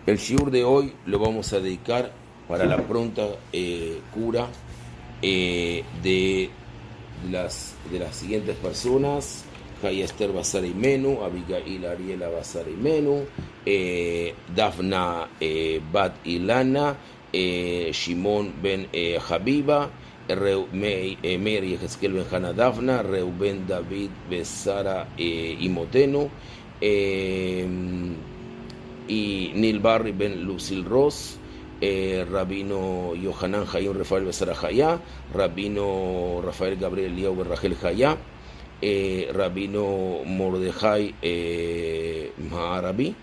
El shiur de hoy lo vamos a dedicar para la pronta cura de las siguientes personas: Jaya Esther Basar Imenu, Abigail Ariela Basar Imenu, Dafna Bat Ilana, Shimon Ben Habiba, Meir Yehezkel Ben Hana Dafna, Reuben David Besara Imotenu, y Neil Barry Ben Lucille Ross, Rabino Yohanan Hayón Rafael Besara Hayá, Rabino Rafael Gabriel Liao Ben Rachel Hayá, Rabino Mordejai Maharabi,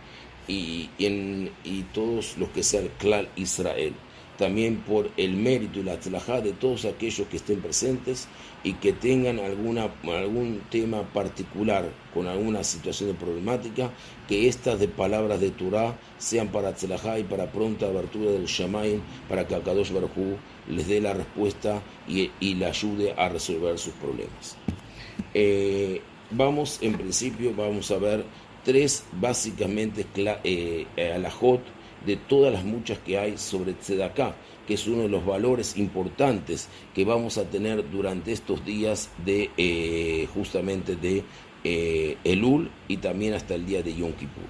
y todos los que sean Klal Israel. También por el mérito y la tzlajá de todos aquellos que estén presentes y que tengan algún tema particular con alguna situación de problemática, que estas de palabras de Torah sean para tzlajá y para pronta abertura del Shamayim, para que Akadosh Baruj Hu les dé la respuesta y le ayude a resolver sus problemas. En principio vamos a ver tres básicamente alajot de todas las muchas que hay sobre Tzedaká, que es uno de los valores importantes que vamos a tener durante estos días de justamente de Elul y también hasta el día de Yom Kippur.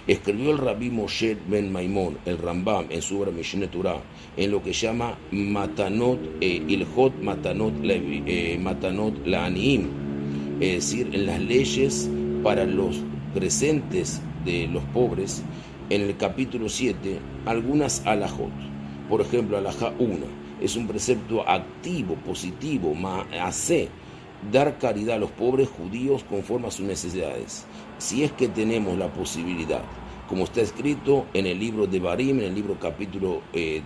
Escribió el Rabí Moshe Ben Maimón, el Rambam, en su obra Mishneh Torah, en lo que llama Matanot, Ilhot Matanot La'aniim, es decir, en las leyes para los presentes de los pobres. En el capítulo 7, algunas alajot. Por ejemplo, alajá 1 es un precepto activo, positivo, ma'aseh, dar caridad a los pobres judíos conforme a sus necesidades, si es que tenemos la posibilidad, como está escrito en el libro de Barim, en el libro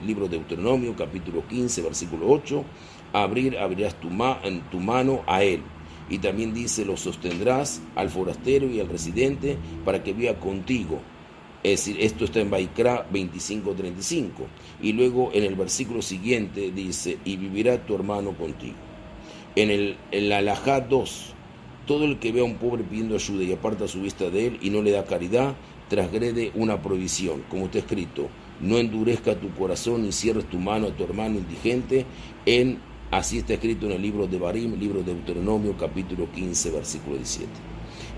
libro de Deuteronomio, capítulo 15, versículo 8, abrirás tu mano a él. Y también dice: lo sostendrás al forastero y al residente para que viva contigo. Es decir, esto está en Baikra 25:35. Y luego en el versículo siguiente dice: y vivirá tu hermano contigo. En el alajá 2, todo el que vea a un pobre pidiendo ayuda y aparta su vista de él y no le da caridad, transgrede una prohibición, como está escrito: no endurezca tu corazón ni cierres tu mano a tu hermano indigente. Así está escrito en el libro de Barim, libro de Deuteronomio, capítulo 15, versículo 17.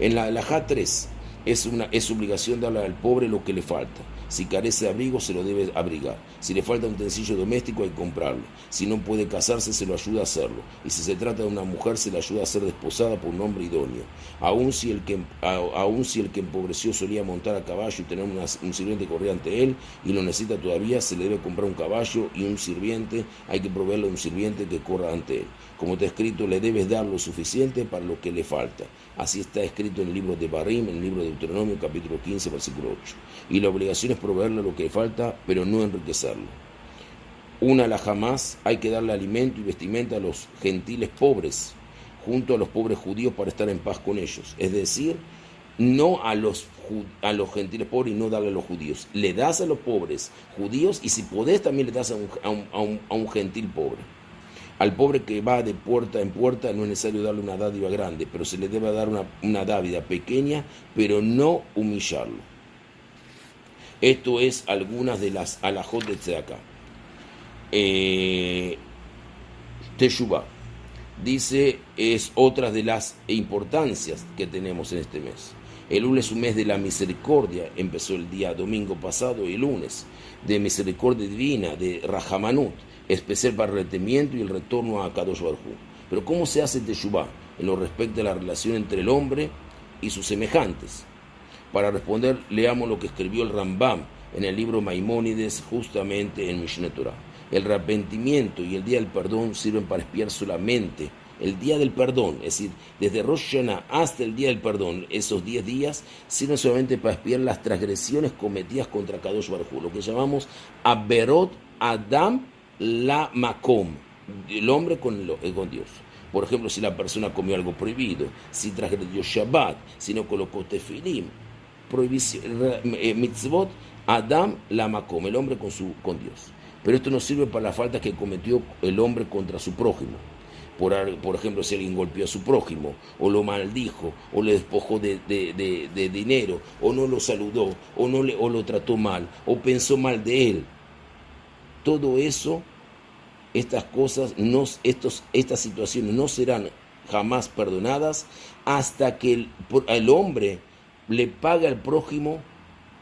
En la alajá 3, es obligación darle al pobre lo que le falta. Si carece de abrigo, se lo debe abrigar. Si le falta un utensilio doméstico, hay que comprarlo. Si no puede casarse, se lo ayuda a hacerlo. Y si se trata de una mujer, se le ayuda a ser desposada por un hombre idóneo. Aun si el que empobreció solía montar a caballo y tener un sirviente que corría ante él y lo necesita todavía, se le debe comprar un caballo y un sirviente. Hay que proveerle un sirviente que corra ante él. Como está escrito, le debes dar lo suficiente para lo que le falta. Así está escrito en el libro de Barim, en el libro de Deuteronomio, capítulo 15, versículo 8. Y la obligación es proveerle lo que le falta, pero no enriquecerlo. Una alajá más: hay que darle alimento y vestimenta a los gentiles pobres, junto a los pobres judíos, para estar en paz con ellos. Es decir, no a los gentiles pobres y no darle a los judíos. Le das a los pobres judíos y si podés también le das a un gentil pobre. Al pobre que va de puerta en puerta no es necesario darle una dádiva grande, pero se le debe dar una dádiva pequeña, pero no humillarlo. Esto es algunas de las alajot de Tzedaká. Teshuvá, dice, es otra de las importancias que tenemos en este mes. Elul es un mes de la misericordia. Empezó el día domingo pasado y lunes, de misericordia divina, de Rahamanut, especial para el arrepentimiento y el retorno a Akadosh Baruj Hu. Pero ¿cómo se hace Teshuvá? En lo respecta a la relación entre el hombre y sus semejantes. Para responder, leamos lo que escribió el Rambam en el libro Maimónides, justamente en Mishneh Torah. El arrepentimiento y el día del perdón sirven para expiar solamente el día del perdón, es decir, desde Rosh Hashanah hasta el día del perdón. Esos 10 días sirven solamente para expiar las transgresiones cometidas contra Kadosh Baruj Hu, lo que llamamos Averot Adam la Makom, el hombre con Dios. Por ejemplo, si la persona comió algo prohibido, si transgredió Shabbat, si no colocó tefilim, prohibición, mitzvot, Adam la Makom, el hombre con Dios. Pero esto no sirve para las faltas que cometió el hombre contra su prójimo. Por ejemplo, si alguien golpeó a su prójimo, o lo maldijo, o le despojó de dinero, o no lo saludó, o lo trató mal, o pensó mal de él. Todo eso, estas cosas, estas situaciones no serán jamás perdonadas hasta que el hombre le pague al prójimo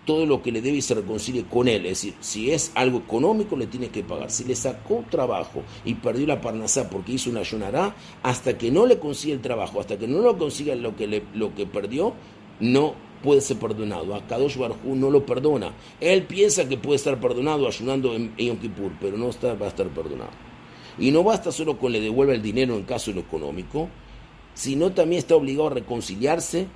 todo lo que le debe y se reconcilie con él. Es decir, si es algo económico, le tiene que pagar. Si le sacó trabajo y perdió la parnasá porque hizo una ayunará, hasta que no le consiga el trabajo, hasta que no lo consiga lo que perdió, no puede ser perdonado. A Kadosh Baruj Hu no lo perdona. Él piensa que puede estar perdonado ayunando en Yom Kippur, pero no va a estar perdonado. Y no basta solo con le devuelva el dinero en caso de lo económico, sino también está obligado a reconciliarse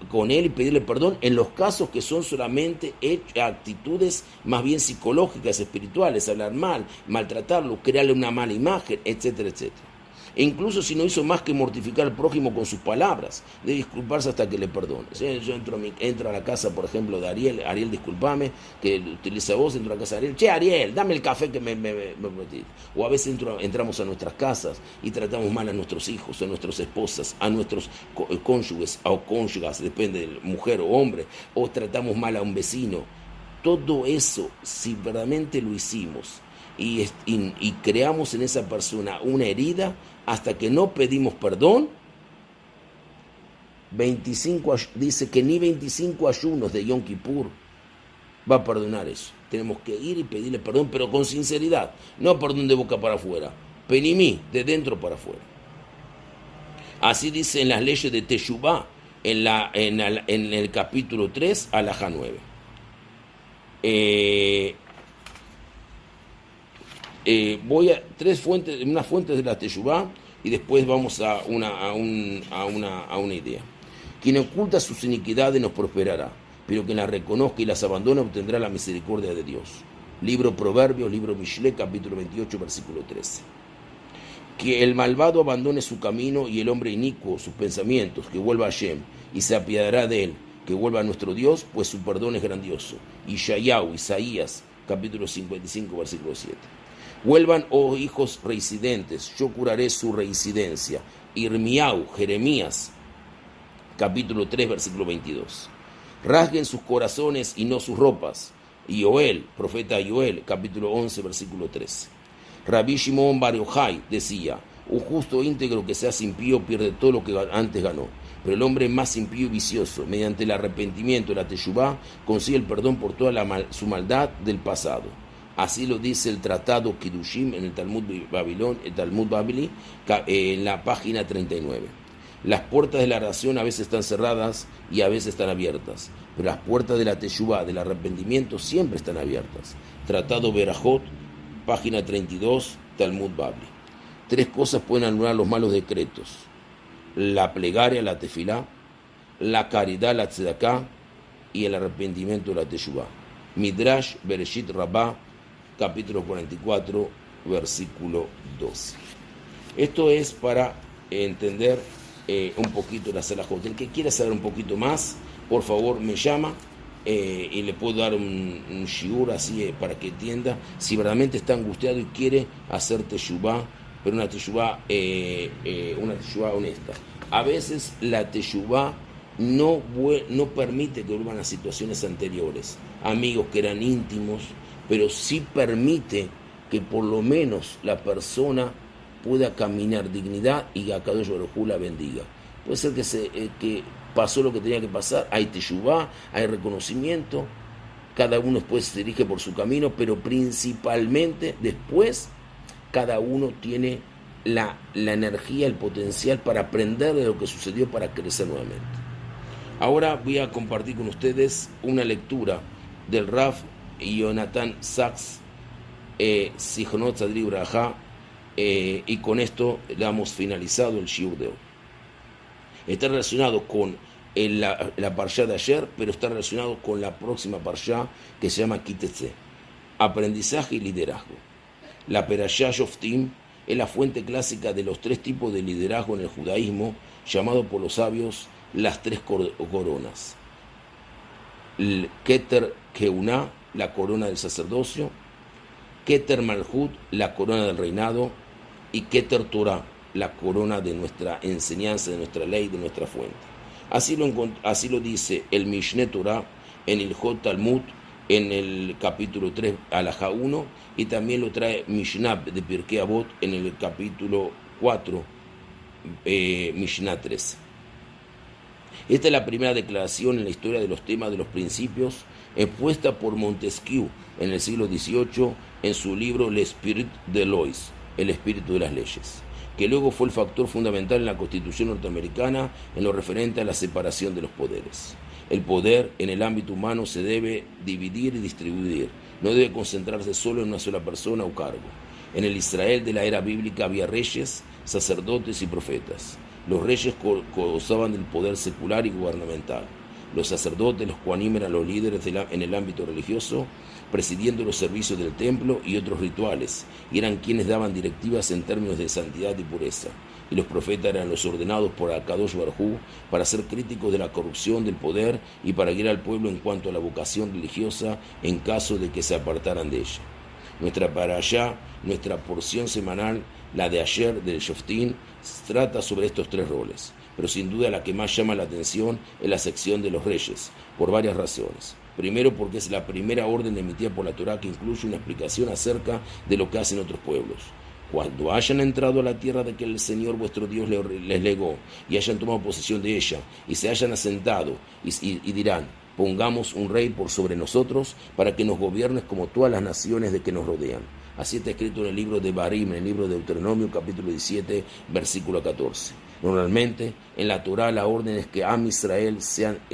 con él y pedirle perdón en los casos que son solamente actitudes más bien psicológicas, espirituales, hablar mal, maltratarlo, crearle una mala imagen, etcétera, etcétera. E incluso si no hizo más que mortificar al prójimo con sus palabras, debe disculparse hasta que le perdone. Yo entro a la casa, por ejemplo, de Ariel, discúlpame, que utiliza voz, entro a la casa de Ariel, che, Ariel, dame el café que me prometí. O a veces entramos a nuestras casas y tratamos mal a nuestros hijos, a nuestras esposas, a nuestros cónyuges o cónyugas, depende de mujer o hombre, o tratamos mal a un vecino. Todo eso, si verdaderamente lo hicimos y creamos en esa persona una herida, hasta que no pedimos perdón, dice que ni 25 ayunos de Yom Kippur va a perdonar eso. Tenemos que ir y pedirle perdón, pero con sinceridad, no perdón de boca para afuera, penimí, de dentro para afuera. Así dice en las leyes de Teshuvá, en el capítulo 3, alajá 9. Voy a unas fuentes de la Teshuvá y después vamos a una idea. Quien oculta sus iniquidades no prosperará, pero quien las reconozca y las abandona obtendrá la misericordia de Dios. Libro Proverbios, libro Mishle, capítulo 28, versículo 13. Que el malvado abandone su camino y el hombre inicuo sus pensamientos, que vuelva a Hashem y se apiadará de él, que vuelva a nuestro Dios, pues su perdón es grandioso. Isaías, capítulo 55, versículo 7. Vuelvan, oh hijos reincidentes, yo curaré su reincidencia. Irmiau, Jeremías, capítulo 3, versículo 22. Rasguen sus corazones y no sus ropas. Yoel, profeta Yoel, capítulo 11, versículo 13. Rabbi Shimon Bar Yochai decía, un justo íntegro que se hace impío pierde todo lo que antes ganó. Pero el hombre más impío y vicioso, mediante el arrepentimiento y la teshuvá, consigue el perdón por toda su maldad del pasado. Así lo dice el tratado Kiddushim en el Talmud Babili, en la página 39. Las puertas de la oración a veces están cerradas y a veces están abiertas, pero las puertas de la teshuvá, del arrepentimiento, siempre están abiertas. Tratado Berajot, página 32, Talmud Babli. 3 cosas pueden anular los malos decretos: la plegaria, la tefilá, la caridad, la tzedaká, y el arrepentimiento, la teshuvá. Midrash Bereshit Rabbah, capítulo 44, versículo 12. Esto es para entender un poquito la Salahot. El que quiera saber un poquito más, por favor me llama y le puedo dar un shiur así para que entienda si verdaderamente está angustiado y quiere hacer teshuvá, pero una teshuvá honesta. A veces la teshuvá no permite que vuelvan a situaciones anteriores, amigos que eran íntimos, pero sí permite que por lo menos la persona pueda caminar dignidad y que Akadosh Baruj Hu la bendiga. Puede ser que pasó lo que tenía que pasar, hay teshuvá, hay reconocimiento, cada uno después se dirige por su camino, pero principalmente después cada uno tiene la energía, el potencial para aprender de lo que sucedió para crecer nuevamente. Ahora voy a compartir con ustedes una lectura del Rav Jonathan Sachs, Sichonot Tzaddik Braja, y con esto damos finalizado el shiur de hoy. Está relacionado con la parsha de ayer, pero está relacionado con la próxima parsha que se llama Kitetse, aprendizaje y liderazgo. La Perashá Shoftim es la fuente clásica de los 3 tipos de liderazgo en el judaísmo, llamado por los sabios las 3 coronas. El Keter Keuná, la corona del sacerdocio; Keter Malhut, la corona del reinado; y Keter Torah, la corona de nuestra enseñanza, de nuestra ley, de nuestra fuente. Así lo dice el Mishneh Torah en el Hot Talmud, en el capítulo 3, Alajá 1, y también lo trae Mishnah de Pirkei Avot en el capítulo 4, Mishnah 13. Esta es la primera declaración en la historia de los temas de los principios expuesta por Montesquieu en el siglo XVIII en su libro L'Esprit de Lois, el espíritu de las leyes, que luego fue el factor fundamental en la Constitución norteamericana en lo referente a la separación de los poderes. El poder en el ámbito humano se debe dividir y distribuir, no debe concentrarse solo en una sola persona o cargo. En el Israel de la era bíblica había reyes, sacerdotes y profetas. Los reyes gozaban del poder secular y gubernamental. Los sacerdotes, los Kohanim, eran los líderes en el ámbito religioso, presidiendo los servicios del templo y otros rituales, y eran quienes daban directivas en términos de santidad y pureza. Y los profetas eran los ordenados por Akadosh Baruj Hu para ser críticos de la corrupción del poder y para guiar al pueblo en cuanto a la vocación religiosa en caso de que se apartaran de ella. Nuestra parashá, nuestra porción semanal, la de ayer del Shoftim, trata sobre estos tres roles, pero sin duda la que más llama la atención es la sección de los reyes, por varias razones. Primero, porque es la primera orden emitida por la Torá que incluye una explicación acerca de lo que hacen otros pueblos. Cuando hayan entrado a la tierra de que el Señor vuestro Dios les legó, y hayan tomado posesión de ella, y se hayan asentado, y dirán: pongamos un rey por sobre nosotros, para que nos gobierne como todas las naciones de que nos rodean. Así está escrito en el libro de Barim, en el libro de Deuteronomio, capítulo 17, versículo 14. Normalmente, en la Torá la orden es que Am Israel,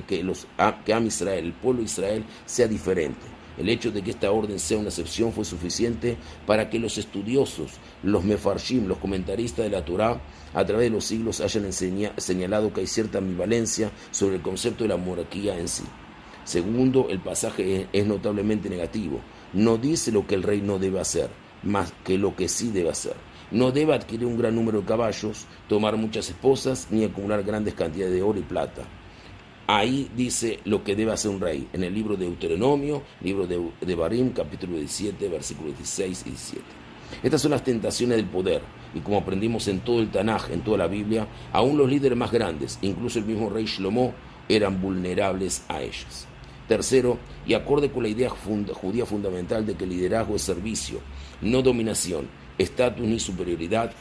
el pueblo de Israel, sea diferente. El hecho de que esta orden sea una excepción fue suficiente para que los estudiosos, los mefarshim, los comentaristas de la Torá, a través de los siglos hayan señalado que hay cierta ambivalencia sobre el concepto de la monarquía en sí. Segundo, el pasaje es notablemente negativo. No dice lo que el rey no debe hacer, más que lo que sí debe hacer. No debe adquirir un gran número de caballos, tomar muchas esposas, ni acumular grandes cantidades de oro y plata. Ahí dice lo que debe hacer un rey, en el libro de Deuteronomio, libro de Barim, capítulo 17, versículos 16 y 17. Estas son las tentaciones del poder, y como aprendimos en todo el Tanaj, en toda la Biblia, aún los líderes más grandes, incluso el mismo rey Shlomo, eran vulnerables a ellas. Tercero, y acorde con la idea judía fundamental de que el liderazgo es servicio, no dominación, estatus ni superioridad,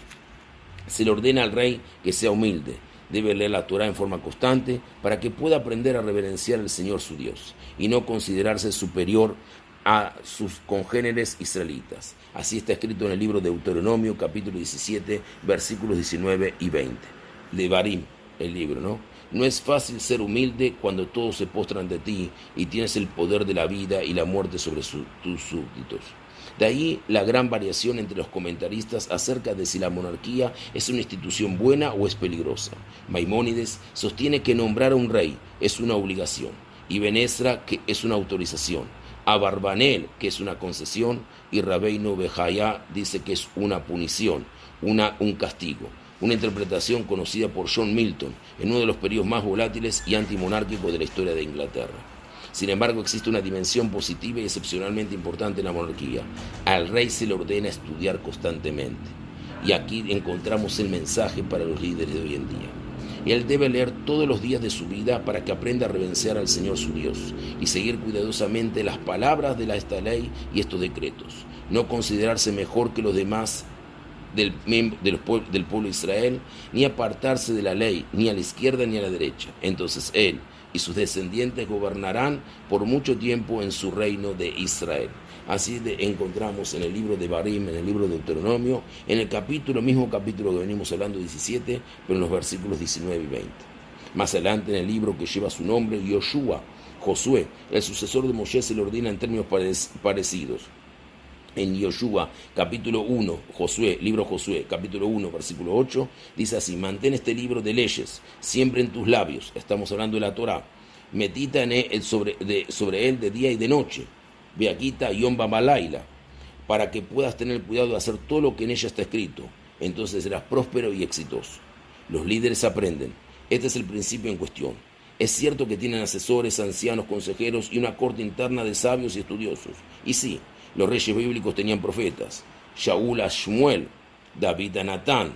se le ordena al rey que sea humilde. Debe leer la Torá en forma constante para que pueda aprender a reverenciar al Señor su Dios y no considerarse superior a sus congéneres israelitas. Así está escrito en el libro de Deuteronomio, capítulo 17, versículos 19 y 20. De Barim, el libro, ¿no? No es fácil ser humilde cuando todos se postran ante ti y tienes el poder de la vida y la muerte sobre tus súbditos. De ahí la gran variación entre los comentaristas acerca de si la monarquía es una institución buena o es peligrosa. Maimónides sostiene que nombrar a un rey es una obligación, y Ben-Ezra que es una autorización, Abarbanel que es una concesión, y Rabbeinu Bejaya dice que es una punición, un castigo. Una interpretación conocida por John Milton en uno de los periodos más volátiles y antimonárquicos de la historia de Inglaterra. Sin embargo, existe una dimensión positiva y excepcionalmente importante en la monarquía. Al rey se le ordena estudiar constantemente. Y aquí encontramos el mensaje para los líderes de hoy en día. Él debe leer todos los días de su vida para que aprenda a reverenciar al Señor su Dios y seguir cuidadosamente las palabras de esta ley y estos decretos. No considerarse mejor que los demás del pueblo de Israel, ni apartarse de la ley, ni a la izquierda ni a la derecha. Entonces él y sus descendientes gobernarán por mucho tiempo en su reino de Israel. Así encontramos en el libro de Barim, en el libro de Deuteronomio, en el mismo capítulo que venimos hablando, 17, pero en los versículos 19 y 20. Más adelante, en el libro que lleva su nombre, Yoshua, Josué, el sucesor de Moisés, se le ordena en términos parecidos. En Yoshua, capítulo 1, libro Josué, capítulo 1, versículo 8, dice así: mantén este libro de leyes siempre en tus labios, estamos hablando de la Torá, medita sobre él de día y de noche, Beaquita Yom Bamalaila, para que puedas tener cuidado de hacer todo lo que en ella está escrito, entonces serás próspero y exitoso. Los líderes aprenden, este es el principio en cuestión. Es cierto que tienen asesores, ancianos, consejeros y una corte interna de sabios y estudiosos, y sí, los reyes bíblicos tenían profetas, Shaul a Shmuel, David a Natán,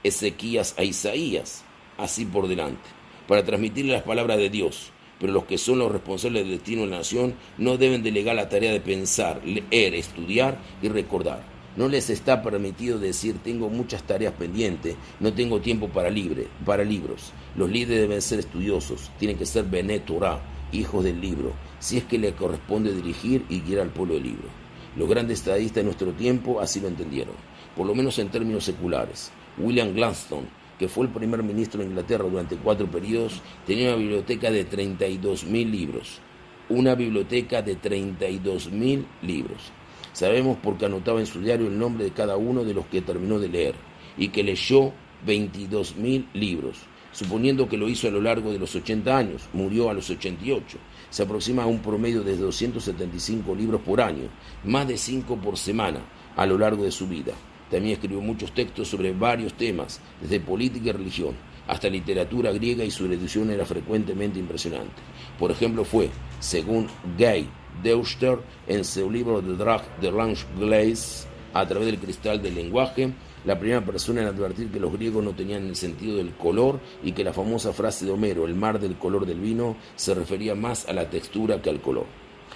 Ezequías a Isaías, así por delante, para transmitirle las palabras de Dios. Pero los que son los responsables del destino de la nación no deben delegar la tarea de pensar, leer, estudiar y recordar. No les está permitido decir: tengo muchas tareas pendientes, no tengo tiempo para libros. Los líderes deben ser estudiosos, tienen que ser Bené Torah, hijos del libro, si es que le corresponde dirigir y guiar al pueblo del libro. Los grandes estadistas de nuestro tiempo así lo entendieron, por lo menos en términos seculares. William Gladstone, que fue el primer ministro de Inglaterra durante 4 periodos, tenía una biblioteca de 32.000 libros. Una biblioteca de 32.000 libros. Sabemos porque anotaba en su diario el nombre de cada uno de los que terminó de leer, y que leyó 22.000 libros. Suponiendo que lo hizo a lo largo de los 80 años, murió a los 88. Se aproxima a un promedio de 275 libros por año, más de 5 por semana a lo largo de su vida. También escribió muchos textos sobre varios temas, desde política y religión, hasta literatura griega, y su erudición era frecuentemente impresionante. Por ejemplo, fue, según Guy Deuster, en su libro The Drag de Glass, a través del cristal del lenguaje, la primera persona en advertir que los griegos no tenían el sentido del color y que la famosa frase de Homero, el mar del color del vino, se refería más a la textura que al color.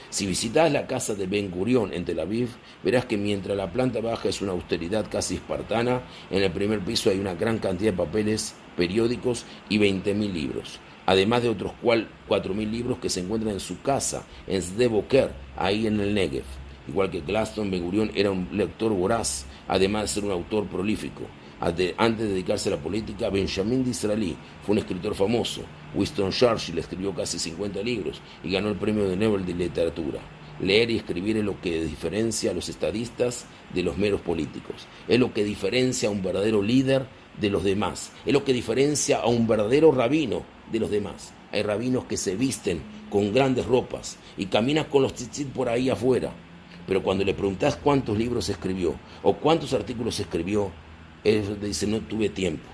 Si visitas la casa de Ben Gurión en Tel Aviv, verás que mientras la planta baja es una austeridad casi espartana, en el primer piso hay una gran cantidad de papeles, periódicos y 20.000 libros, además de otros 4.000 libros que se encuentran en su casa, en Sde Boker, ahí en el Negev. Igual que Gladstone, Ben Gurión era un lector voraz, además de ser un autor prolífico. Antes de dedicarse a la política, Benjamin Disraeli fue un escritor famoso. Winston Churchill escribió casi 50 libros y ganó el premio de Nobel de Literatura. Leer y escribir es lo que diferencia a los estadistas de los meros políticos. Es lo que diferencia a un verdadero líder de los demás. Es lo que diferencia a un verdadero rabino de los demás. Hay rabinos que se visten con grandes ropas y caminan con los tzitzit por ahí afuera. Pero cuando le preguntás cuántos libros escribió o cuántos artículos escribió, él dice: no tuve tiempo.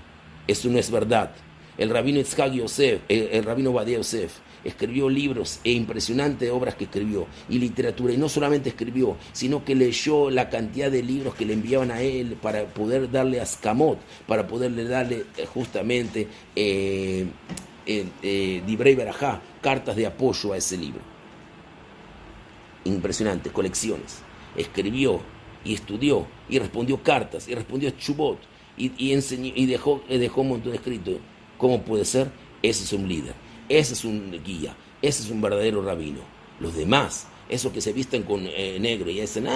Eso no es verdad. El rabino Yitzhak Yosef, el rabino Ovadia Yosef, escribió libros impresionantes obras que escribió y literatura. Y no solamente escribió, sino que leyó la cantidad de libros que le enviaban a él para poder darle askamot, para poderle darle justamente Divrei Berajá, cartas de apoyo a ese libro. Impresionantes colecciones. Escribió y estudió y respondió cartas y respondió tshuvot y enseñó y dejó un montón de escrito. ¿Cómo puede ser? Ese es un líder, ese es un guía, ese es un verdadero rabino. Los demás, esos que se visten con negro y dicen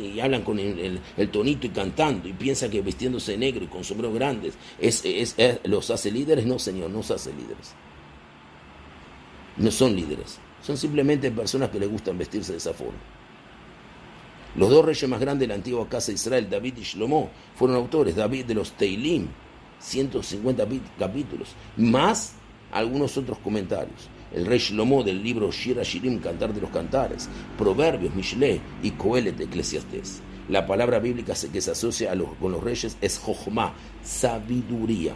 y hablan con el tonito y cantando y piensan que vistiéndose negro y con sombreros grandes los hace líderes. No, señor, no se hace líderes. No son líderes, son simplemente personas que les gustan vestirse de esa forma. Los 2 reyes más grandes de la antigua casa de Israel, David y Shlomo, fueron autores. David de los Teilim, 150 capítulos, más algunos otros comentarios. El rey Shlomo del libro Shir HaShirim, Cantar de los Cantares, Proverbios, Mishle y Coelet, Eclesiastés. La palabra bíblica que se asocia con los reyes es Jochma, sabiduría.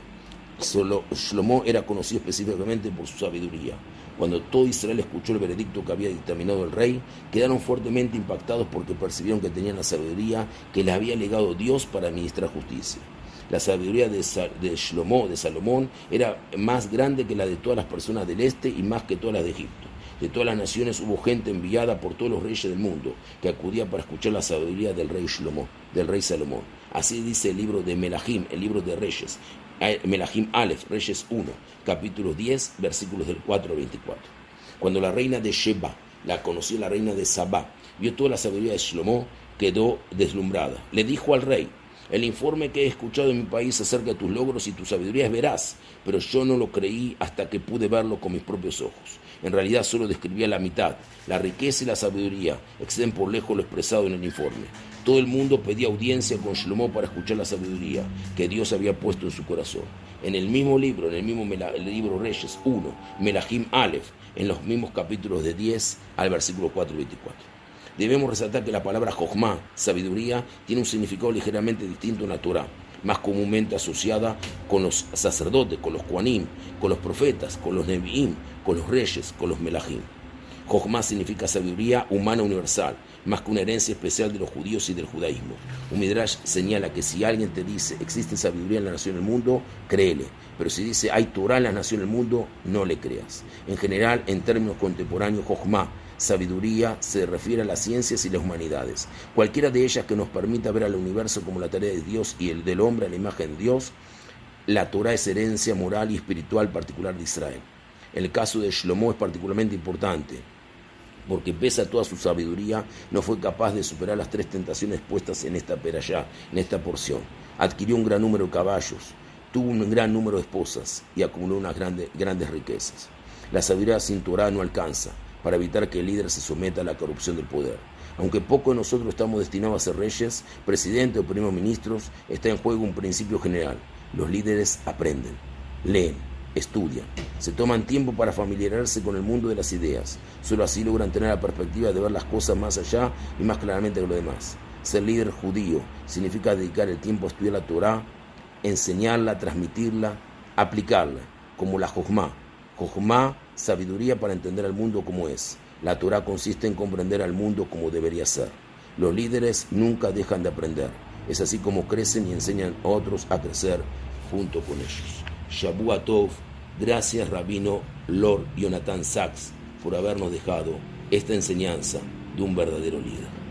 Shlomo era conocido específicamente por su sabiduría. Cuando todo Israel escuchó el veredicto que había dictaminado el rey, quedaron fuertemente impactados porque percibieron que tenían la sabiduría que les había legado Dios para administrar justicia. La sabiduría de Shlomo, de Salomón, era más grande que la de todas las personas del este y más que todas las de Egipto. De todas las naciones hubo gente enviada por todos los reyes del mundo que acudía para escuchar la sabiduría del rey Shlomo, del rey Salomón. Así dice el libro de Melahim, el libro de Reyes, Melahim Aleph, Reyes 1, capítulo 10, versículos del 4 al 24. Cuando la reina de Sheba, la conoció la reina de Sabá, vio toda la sabiduría de Shlomo, quedó deslumbrada. Le dijo al rey: el informe que he escuchado en mi país acerca de tus logros y tu sabiduría es veraz, pero yo no lo creí hasta que pude verlo con mis propios ojos. En realidad solo describía la mitad. La riqueza y la sabiduría exceden por lejos lo expresado en el informe. Todo el mundo pedía audiencia con Shlomo para escuchar la sabiduría que Dios había puesto en su corazón. En el mismo libro, el libro Reyes 1, Melahim Aleph, en los mismos capítulos de 10 al versículo 4 y 24. Debemos resaltar que la palabra Jochma, sabiduría, tiene un significado ligeramente distinto en la Torá, más comúnmente asociada con los sacerdotes, con los Kohanim, con los profetas, con los Nevi'im, con los reyes, con los Melahim. Jochma significa sabiduría humana universal, más que una herencia especial de los judíos y del judaísmo. Un Midrash señala que si alguien te dice existe sabiduría en la nación del mundo, créele. Pero si dice hay Torah en la nación del mundo, no le creas. En general, en términos contemporáneos, Jochma, sabiduría, se refiere a las ciencias y las humanidades. Cualquiera de ellas que nos permita ver al universo como la tarea de Dios y el del hombre a la imagen de Dios. La Torah es herencia moral y espiritual particular de Israel. En el caso de Shlomo es particularmente importante, porque pese a toda su sabiduría, no fue capaz de superar las 3 tentaciones puestas en esta perashá, en esta porción. Adquirió un gran número de caballos, tuvo un gran número de esposas y acumuló unas grandes riquezas. La sabiduría sin Torah no alcanza para evitar que el líder se someta a la corrupción del poder. Aunque pocos de nosotros estamos destinados a ser reyes, presidentes o primeros ministros, está en juego un principio general. Los líderes aprenden, leen, estudian, se toman tiempo para familiarizarse con el mundo de las ideas. Solo así logran tener la perspectiva de ver las cosas más allá y más claramente que lo demás. Ser líder judío significa dedicar el tiempo a estudiar la Torá, enseñarla, transmitirla, aplicarla, como la Jochma. Jochma, sabiduría para entender al mundo como es. La Torá consiste en comprender al mundo como debería ser. Los líderes nunca dejan de aprender. Es así como crecen y enseñan a otros a crecer junto con ellos. Shavua Tov, gracias Rabino Lord Jonathan Sachs por habernos dejado esta enseñanza de un verdadero líder.